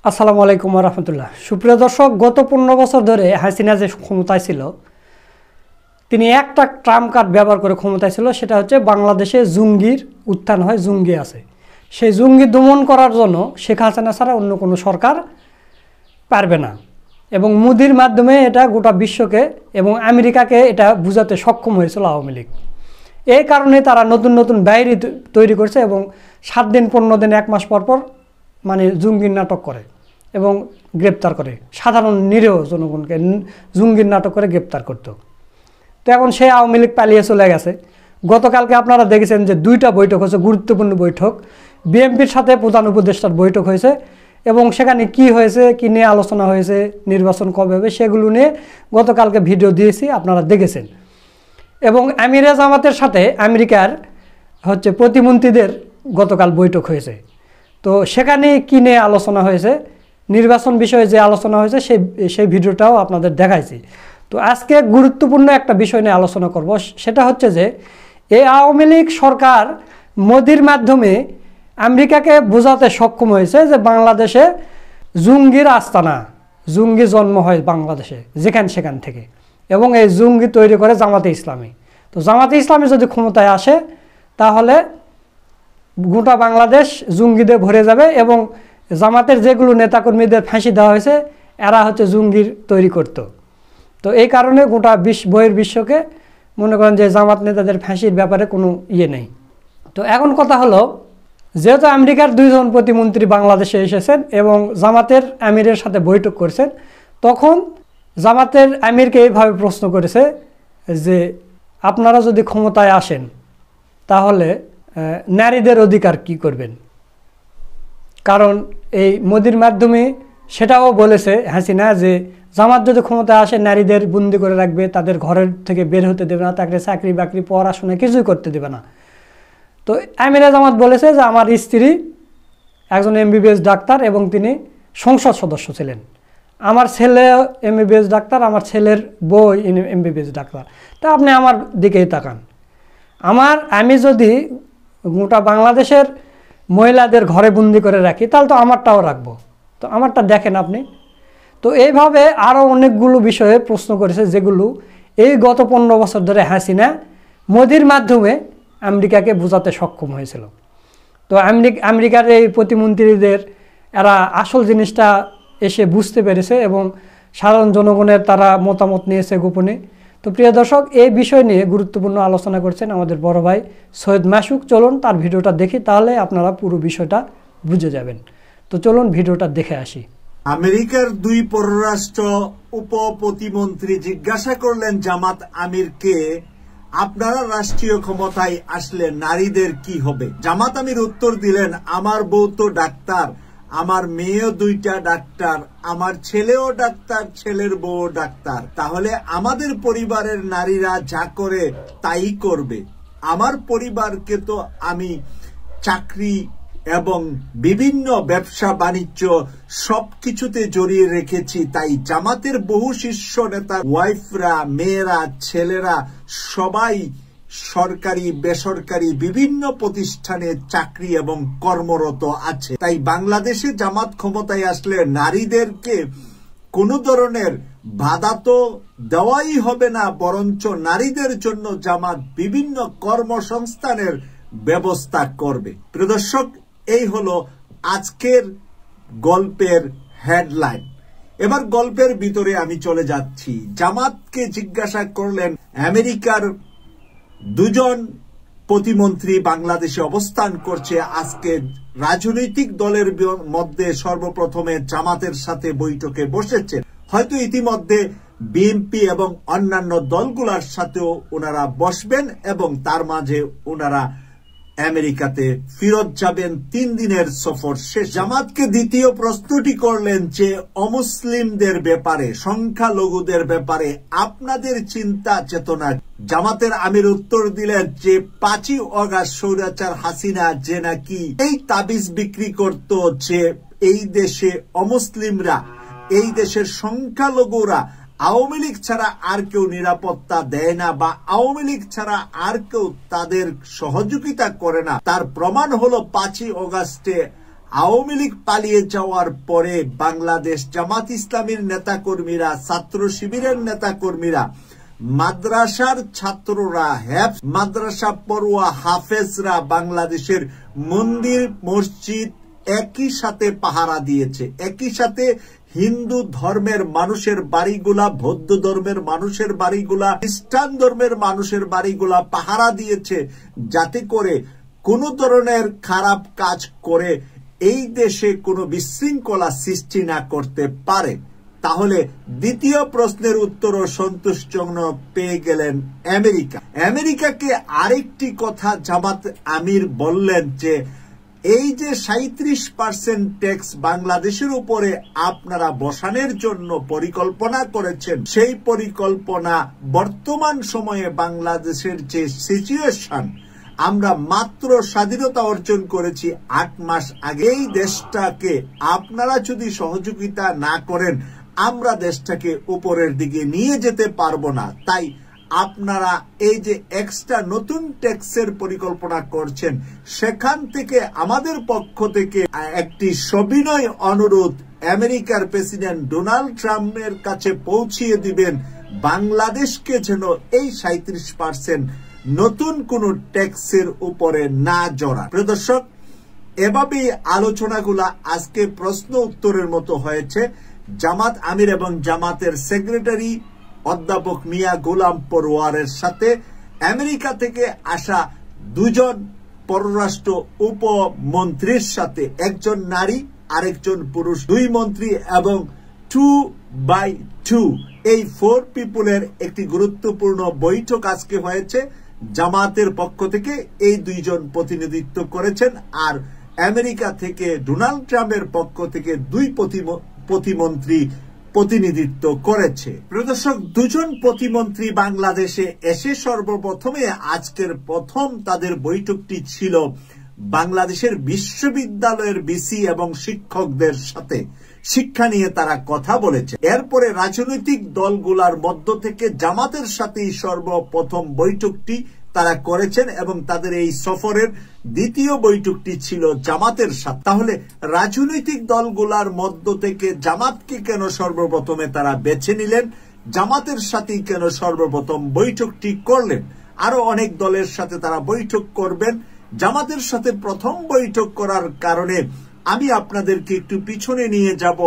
আসসালামু আলাইকুম ওয়া রাহমাতুল্লাহ। সুপ্রিয় দর্শক, গত 15 বছর ধরে হাসিনা যে ক্ষমতায় ছিল, তিনি একটা ট্রাম্প কার্ড ব্যবহার করে ক্ষমতায় ছিল, সেটা হচ্ছে বাংলাদেশে জঙ্গির উত্থান হয়, জঙ্গি আছে। সেই জঙ্গি দমন করার জন্য শেখ হাসিনা ছাড়া অন্য কোনো সরকার পারবে না, এবং মোদির মাধ্যমে এটা গোটা বিশ্বকে এবং আমেরিকাকে এটা বুঝাতে সক্ষম হয়েছিল আওয়ামী লীগ। এই কারণে তারা নতুন নতুন ডায়েরি তৈরি করছে এবং 7 দিন 15 দিন 1 মাস পর পর মানে জঙ্গির নাটক করে এবং গ্রেপ্তার করে, সাধারণ নিরীহ জনগণকে জঙ্গির নাটক করে গ্রেপ্তার করত। তো এখন সে আওয়ামী লীগ পালিয়ে চলে গেছে। গতকালকে আপনারা দেখেছেন যে 2টা বৈঠক হয়েছে, গুরুত্বপূর্ণ বৈঠক। বিএনপির সাথে প্রধান উপদেষ্টার বৈঠক হয়েছে এবং সেখানে কি হয়েছে, কি নিয়ে আলোচনা হয়েছে, নির্বাচন কবে হবে, সেগুলো নিয়ে গতকালকে ভিডিও দিয়েছি, আপনারা দেখেছেন। এবং আমিরে জামাতের সাথে আমেরিকার প্রতিমন্ত্রীদের গতকাল বৈঠক হয়েছে। তো সেখানে কি নিয়ে আলোচনা হয়েছে, নির্বাচন বিষয়ে যে আলোচনা হয়েছে সেই ভিডিওটাও আপনাদের দেখাইছি। তো আজকে গুরুত্বপূর্ণ একটা বিষয় নিয়ে আলোচনা করব, সেটা হচ্ছে যে এই আওয়ামী লীগ সরকার মোদির মাধ্যমে আমেরিকাকে বোঝাতে সক্ষম হয়েছে যে বাংলাদেশে জঙ্গির আস্তানা, জঙ্গি জন্ম হয় বাংলাদেশে সেখান থেকে, এবং এই জঙ্গি তৈরি করে জামাতে ইসলামী। তো জামাতে ইসলামী যদি ক্ষমতায় আসে তাহলে গোটা বাংলাদেশ জঙ্গিদের ভরে যাবে, এবং জামাতের যেগুলো নেতাকর্মীদের ফাঁসি দেওয়া হয়েছে এরা জঙ্গির তৈরি করত। তো এই কারণে গোটা বহির বিশ্বকে মনে করেন যে জামাত নেতাদের ফাঁসির ব্যাপারে কোনো নেই। তো এখন কথা হলো, যেহেতু আমেরিকার 2 জন প্রতিমন্ত্রী বাংলাদেশে এসেছেন এবং জামাতের আমিরের সাথে বৈঠক করেছেন, তখন জামাতের আমিরকে এইভাবে প্রশ্ন করেছে যে আপনারা যদি ক্ষমতায় আসেন তাহলে নারীদের অধিকার কি করবেন। কারণ এই মোদির মাধ্যমে সেটাও বলেছে হাসিনা যে জামাত যদি ক্ষমতায় আসে নারীদের বন্দি করে রাখবে, তাদের ঘরের থেকে বের হতে দেবে না, তাকে চাকরি বাকরি পড়াশোনা কিছুই করতে দেবে না। তো আমিরে জামাত বলেছে যে আমার স্ত্রী একজন এমবিবিএস ডাক্তার এবং তিনি সংসদ সদস্য ছিলেন, আমার ছেলে এমবিবিএস ডাক্তার, আমার ছেলের বউ এমবিবিএস ডাক্তার। তা আপনি আমার দিকেই তাকান, আমি যদি গোটা বাংলাদেশের মহিলাদের ঘরে বন্দি করে রাখি তাহলে তো আমারটাও রাখবো, তো আমারটা দেখেন আপনি। তো এইভাবে আরও অনেকগুলো বিষয়ে প্রশ্ন করেছে, যেগুলো এই গত 15 বছর ধরে হাসিনা মোদির মাধ্যমে আমেরিকাকে বোঝাতে সক্ষম হয়েছিল। তো আমেরিকার এই প্রতিমন্ত্রীদের এরা আসল জিনিসটা এসে বুঝতে পেরেছে এবং সাধারণ জনগণের তারা মতামত নিয়েছে গোপনে। তো প্রিয় দর্শক, এই বিষয় নিয়ে গুরুত্বপূর্ণ আলোচনা করছেন আমাদের বড় ভাই সৈয়দ মাসুক। চলুন তার ভিডিওটা দেখি, তাহলে আপনারা পুরো বিষয়টা বুঝে যাবেন। তো চলুন ভিডিওটা দেখে আসি। আমেরিকার 2 পররাষ্ট্র উপপ্রতিমন্ত্রী জিজ্ঞাসা করলেন জামাত আমিরকে, আপনারা রাষ্ট্রীয় ক্ষমতায় আসলে নারীদের কি হবে। জামাত আমির উত্তর দিলেন, আমার বউ তো ডাক্তার, আমার মেয়েও 2টা ডাক্তার, আমার ছেলেও ডাক্তার, ছেলের বউ ডাক্তার, তাহলে আমাদের পরিবারের নারীরা যা করে তাই করবে। আমার পরিবারকে তো আমি চাকরি এবং বিভিন্ন ব্যবসা বাণিজ্য সবকিছুতে জড়িয়ে রেখেছি, তাই জামাতের বহু শীর্ষ নেতা ওয়াইফরা, মেয়েরা, ছেলেরা সবাই সরকারি বেসরকারি বিভিন্ন প্রতিষ্ঠানে চাকরি এবং কর্মরত আছে। তাই বাংলাদেশে জামাত ক্ষমতায় আসলে নারীদেরকে কোনো ধরনের বাধা তো দেওয়াই হবে না, বরঞ্চ নারীদের জন্য জামাত বিভিন্ন কর্মসংস্থানের ব্যবস্থা করবে। প্রিয় দর্শক, এই হলো আজকের গল্পের হেডলাইন। এবার গল্পের ভিতরে আমি চলে যাচ্ছি। জামাতকে জিজ্ঞাসা করলেন, আমেরিকার 2 জন প্রতিমন্ত্রী বাংলাদেশে অবস্থান করছে, আজকে রাজনৈতিক দলের মধ্যে সর্বপ্রথমে জামাতের সাথে বৈঠকে বসেছেন। হয়তো ইতিমধ্যে বিএনপি এবং অন্যান্য দলগুলোর সাথেও ওনারা বসবেন এবং তার মাঝে ওনারা আমেরিকাতে ফিরত যাবেন 3 দিনের সফর শেষ। জামাতকে দ্বিতীয় প্রশ্নটি করলেন যে অমুসলিমদের ব্যাপারে, সংখ্যালঘুদের ব্যাপারে আপনাদের চিন্তা চেতনা। জামাতের আমির উত্তর দিলেন যে 5ই অগাস্ট স্বৈরাচার হাসিনা যে নাকি এই তাবিজ বিক্রি করত যে এই দেশে অমুসলিমরা, এই দেশের সংখ্যালঘুরা আওয়ামী লীগ ছাড়া আর কেউ নিরাপত্তা দেয় না বা আওয়ামী লীগ ছাড়া আর কেউ তাদের সহযোগিতা করে না, তার প্রমাণ হলো 5ই অগাস্টে আওয়ামী লীগ পালিয়ে যাওয়ার পরে বাংলাদেশ জামাত ইসলামীর নেতাকর্মীরা, ছাত্র শিবিরের নেতাকর্মীরা, মাদ্রাসার ছাত্ররা, মাদ্রাসা পড়ুয়া হাফেজরা বাংলাদেশের মন্দির মসজিদ একই সাথে পাহারা দিয়েছে। একই সাথে হিন্দু ধর্মের মানুষের বাড়িগুলা, বৌদ্ধ ধর্মের মানুষের বাড়িগুলা, খ্রিস্টান ধর্মের মানুষের বাড়িগুলা পাহারা দিয়েছে, যাতে করে কোন ধরনের খারাপ কাজ করে এই দেশে কোনো বিশৃঙ্খলা সৃষ্টি না করতে পারে। তাহলে দ্বিতীয় প্রশ্নের উত্তরও সন্তোষজনক পেয়ে গেলেন আমেরিকা। আমেরিকাকে আরেকটি কথা জামাত আমির বললেন যে এই যে 37% ট্যাক্স বাংলাদেশের উপরে আপনারা বসানোর জন্য পরিকল্পনা করেছেন, সেই পরিকল্পনা বর্তমান সময়ে বাংলাদেশের যে সিচুয়েশন, আমরা মাত্র স্বাধীনতা অর্জন করেছি 8 মাস আগে, এই দেশটাকে আপনারা যদি সহযোগিতা না করেন আমরা দেশটাকে উপরের দিকে নিয়ে যেতে পারবো না। তাই আপনারা এই যে এক্সট্রা নতুন ট্যাক্সের পরিকল্পনা করছেন, সেখান থেকে আমাদের পক্ষ থেকে একটি সবিনয় অনুরোধ আমেরিকার প্রেসিডেন্ট ডোনাল্ড ট্রাম্পের কাছে পৌঁছিয়ে দিবেন, বাংলাদেশকে যেন এই 37% নতুন কোন ট্যাক্সের উপরে না জড়া। প্রিয় দর্শক, এভাবেই আলোচনাগুলা আজকে প্রশ্ন উত্তরের মতো হয়েছে জামাত আমির এবং জামাতের সেক্রেটারি অধ্যাপক মিয়া গোলাম পরোয়ারের সাথে আমেরিকা থেকে আসা দুজন পররাষ্ট্র উপমন্ত্রীর সাথে, একজন নারী আরেকজন পুরুষ, 2 মন্ত্রী এবং 2x2 এই 4 পিপুলের একটি গুরুত্বপূর্ণ বৈঠক আজকে হয়েছে। জামাতের পক্ষ থেকে এই 2 জন প্রতিনিধিত্ব করেছেন, আর আমেরিকা থেকে ডোনাল্ড ট্রাম্পের পক্ষ থেকে 2 প্রতিমন্ত্রী প্রতিনিধিত্ব করেছে। প্রিয় দর্শক, 2 জন প্রতিমন্ত্রী বাংলাদেশে এসে সর্বপ্রথমে আজকের প্রথম তাদের বৈঠকটি ছিল বাংলাদেশের বিশ্ববিদ্যালয়ের ভিসি এবং শিক্ষকদের সাথে। শিক্ষা নিয়ে তারা কথা বলেছে। এরপরে রাজনৈতিক দলগুলোর মধ্য থেকে জামাতের সাথেই সর্বপ্রথম বৈঠকটি তারা করেছেন এবং তাদের এই সফরের দ্বিতীয় বৈঠকটি ছিল জামাতের সাথে। তাহলে রাজনৈতিক দলগুলোর মধ্য থেকে জামাতকে কেন সর্বপ্রথমে তারা বেছে নিলেন, জামাতের সাথেই কেন সর্বপ্রথম বৈঠকটি করলেন? আরো অনেক দলের সাথে তারা বৈঠক করবেন, জামাতের সাথে প্রথম বৈঠক করার কারণে আমি আপনাদেরকে একটু পিছনে নিয়ে যাব।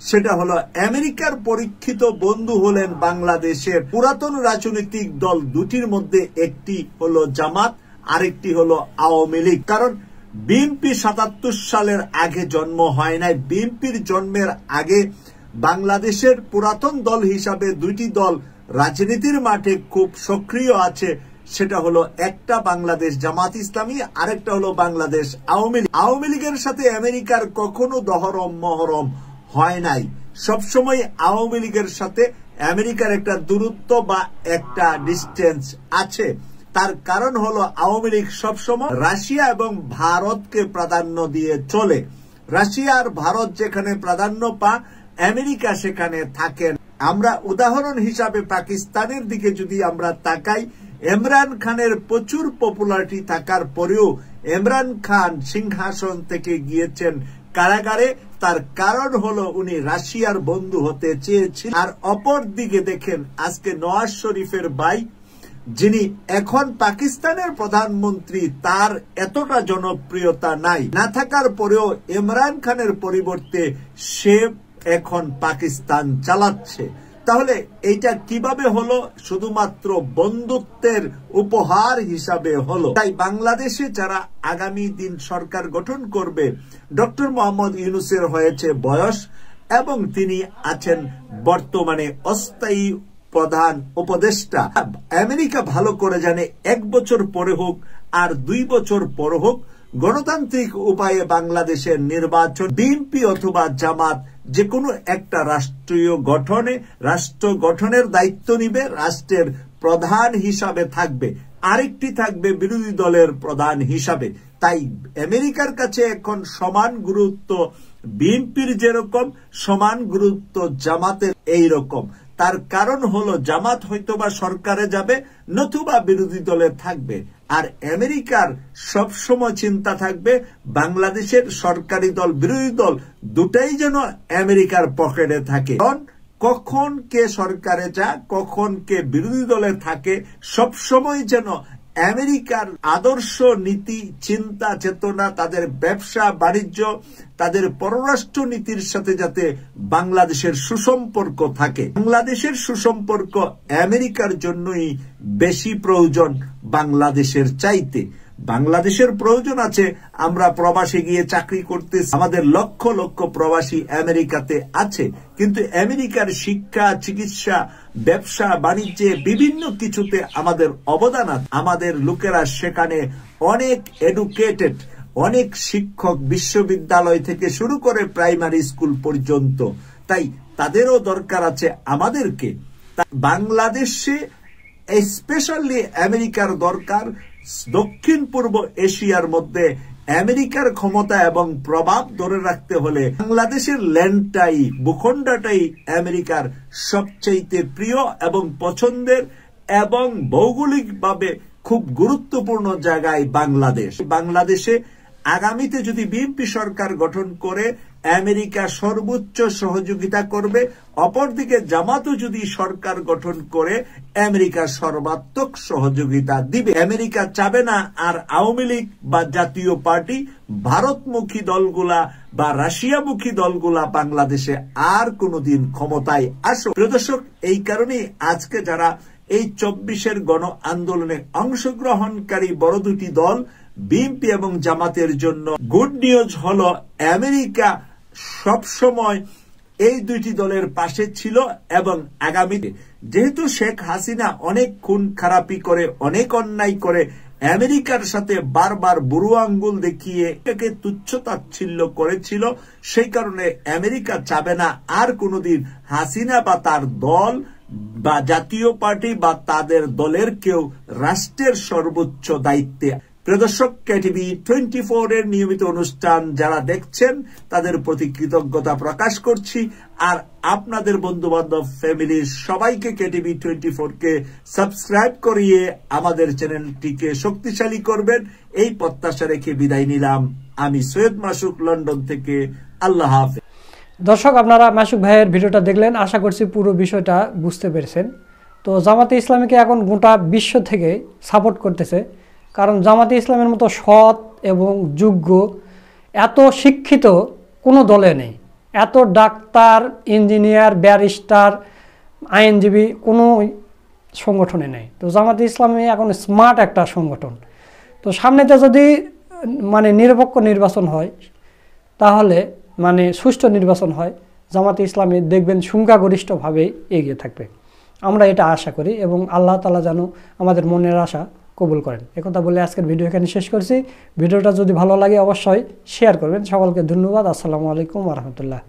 সেটা হলো আমেরিকার পরীক্ষিত বন্ধু হলেন বাংলাদেশের পুরাতন রাজনৈতিক দল দুটির মধ্যে একটি হলো জামাত, আরেকটি হলো আওয়ামী লীগ। কারণ বিএনপি 77 সালের আগে জন্ম হয় নাই। বিএনপির জন্মের আগে বাংলাদেশের পুরাতন দল হিসাবে 2টি দল রাজনীতির মাঠে খুব সক্রিয় আছে। সেটা হলো একটা বাংলাদেশ জামাত ইসলামী, আরেকটা হলো বাংলাদেশ আওয়ামী লীগ। আওয়ামী লীগের সাথে আমেরিকার কখনো দহরম মহরম হয় নাই। সবসময় আওয়ামী লীগের সাথে আমেরিকার একটা দূরত্ব বা একটা ডিস্টেন্স আছে। তার কারণ হলো আওয়ামী লীগ সবসময় রাশিয়া এবং ভারতকে প্রাধান্য দিয়ে চলে। রাশিয়া আর ভারত যেখানে প্রাধান্য পায়, আমেরিকা সেখানে থাকেন। আমরা উদাহরণ হিসাবে পাকিস্তানের দিকে যদি আমরা তাকাই, ইমরান খানের প্রচুর পপুলারিটি থাকার পরেও ইমরান খান সিংহাসন থেকে গিয়েছেন কারাগারে। তার কারণ হলো উনি রাশিয়ার বন্ধু হতে চেয়েছিলেন। আর অপর দিকে দেখেন আজকে নওয়াজ শরীফের ভাই, যিনি এখন পাকিস্তানের প্রধানমন্ত্রী, তার এতটা জনপ্রিয়তা নাই। না থাকার পরেও ইমরান খানের পরিবর্তে সে এখন পাকিস্তান চালাচ্ছে। তাহলে এইটা কিভাবে হলো? শুধুমাত্র বন্ধুত্বের উপহার হিসাবে হলো। তাই বাংলাদেশে যারা আগামী দিন সরকার গঠন করবে, ডক্টর মোহাম্মদ ইউনূসের হয়েছে বয়স এবং তিনি আছেন বর্তমানে অস্থায়ী প্রধান উপদেষ্টা। আমেরিকা ভালো করে জানে 1 বছর পরে হোক আর 2 বছর পরে হোক, গণতান্ত্রিক উপায়ে বাংলাদেশের নির্বাচন বিএনপি অথবা জামাত যে কোনো একটা রাষ্ট্র গঠনের দায়িত্ব নিবে, রাষ্ট্রের প্রধান হিসাবে থাকবে, আরেকটি থাকবে বিরোধী দলের প্রধান হিসাবে। তাই আমেরিকার কাছে এখন সমান গুরুত্ব বিএনপির যেরকম, সমান গুরুত্ব জামাতের এই রকম। তার কারণ হলো জামাত হয়তোবা সরকারে যাবে, নতুবা বিরোধী দলে থাকবে। আর আমেরিকার সবসময় চিন্তা থাকবে বাংলাদেশের সরকারি দল বিরোধী দল দুটাই যেন আমেরিকার পকেটে থাকে। কারণ কখন কে সরকারে যায়, কখন কে বিরোধী দলে থাকে, সবসময় যেন আমেরিকার আদর্শ নীতি, চিন্তা, চেতনা, তাদের ব্যবসা বাণিজ্য, তাদের পররাষ্ট্র নীতির সাথে যাতে বাংলাদেশের সুসম্পর্ক থাকে। বাংলাদেশের সুসম্পর্ক আমেরিকার জন্যই বেশি প্রয়োজন বাংলাদেশের চাইতে। বাংলাদেশের প্রয়োজন আছে আমরা প্রবাসে গিয়ে চাকরি করতে, আমাদের লক্ষ লক্ষ প্রবাসী আমেরিকাতে আছে, কিন্তু আমেরিকার শিক্ষা, চিকিৎসা, ব্যবসা বাণিজ্যে বিভিন্ন কিছুতে আমাদের অবদান আছে। আমাদের লোকেরা সেখানে অনেক এডুকেটেড, অনেক শিক্ষক, বিশ্ববিদ্যালয় থেকে শুরু করে প্রাইমারি স্কুল পর্যন্ত, তাই তাদেরও দরকার আছে আমাদেরকে। বাংলাদেশে স্পেশালি আমেরিকার দরকার। দক্ষিণ পূর্ব এশিয়ার মধ্যে আমেরিকার ক্ষমতা এবং প্রভাব ধরে রাখতে হলে বাংলাদেশের ল্যান্ডটাই, ভূখণ্ডটাই আমেরিকার সবচেয়ে প্রিয় এবং পছন্দের এবং ভৌগোলিকভাবে খুব গুরুত্বপূর্ণ জায়গায় বাংলাদেশ। বাংলাদেশে আগামীতে যদি বিএনপি সরকার গঠন করে আমেরিকা সর্বোচ্চ সহযোগিতা করবে, অপরদিকে জামাতও যদি সরকার গঠন করে আমেরিকা সর্বাত্মক সহযোগিতা দিবে। আমেরিকা চাবে না আর আওয়ামী লীগ বা জাতীয় পার্টি, ভারতমুখী দলগুলা বা রাশিয়ামুখী দলগুলা বাংলাদেশে আর কোনোদিন ক্ষমতায় আসুক। প্রিয় দর্শক, এই কারণেই আজকে যারা এই 24-এর গণ আন্দোলনে অংশগ্রহণকারী বড় দুটি দল বিএনপি এবং জামাতের জন্য গুড নিউজ হলো আমেরিকা সবসময় এই দুইটি দলের পাশে ছিল এবং আগামীতে যেহেতু শেখ হাসিনা অনেক খুন খারাপি করে, অনেক অন্যায় করে, আমেরিকার সাথে বারবার বুড়ো আঙ্গুল দেখিয়ে এটাকে তুচ্ছ-তাচ্ছিল্য করেছিল, সেই কারণে আমেরিকা চাবে না আর কোনোদিন হাসিনা বা তার দল বা জাতীয় পার্টি বা তাদের দলের কেউ রাষ্ট্রের সর্বোচ্চ দায়িত্বে। প্রিয় দর্শক, কেটিভি 24 এর নিয়মিত অনুষ্ঠান যারা দেখছেন তাদের প্রতি কৃতজ্ঞতা প্রকাশ করছি। আর আপনাদের বন্ধু বান্ধব, ফ্যামিলির সবাইকে কেটিভি 24 কে সাবস্ক্রাইব করিয়ে আমাদের চ্যানেলটিকে শক্তিশালী করবেন, এই প্রত্যাশা রেখে বিদায় নিলাম। আমি সৈয়দ মাসুক, লন্ডন থেকে। আল্লাহ হাফেজ। দর্শক, আপনারা মাসুক ভাইয়ের ভিডিওটা দেখলেন, আশা করছি পুরো বিষয়টা বুঝতে পেরেছেন। তো জামাতে ইসলামীকে এখন গোটা বিশ্ব থেকে সাপোর্ট করতেছে, কারণ জামাতে ইসলামের মতো সৎ এবং যোগ্য, এত শিক্ষিত কোনো দলে নেই। এত ডাক্তার, ইঞ্জিনিয়ার, ব্যারিস্টার, আইনজীবী কোনো সংগঠনে নেই। তো জামাতে ইসলামী এখন স্মার্ট একটা সংগঠন। তো সামনেতে যদি নিরপেক্ষ নির্বাচন হয়, তাহলে সুষ্ঠু নির্বাচন হয়, জামাতে ইসলামী দেখবেন সংখ্যাগরিষ্ঠভাবেই এগিয়ে থাকবে। আমরা এটা আশা করি এবং আল্লাহ তাআলা যেন আমাদের মনের আশা কবুল করেন। একথা বলে আজকের ভিডিও এখানে শেষ করছি। ভিডিওটা যদি ভালো লাগে অবশ্যই শেয়ার করবেন। সকলকে ধন্যবাদ। আসসালামু আলাইকুম ওয়া রাহমাতুল্লাহ।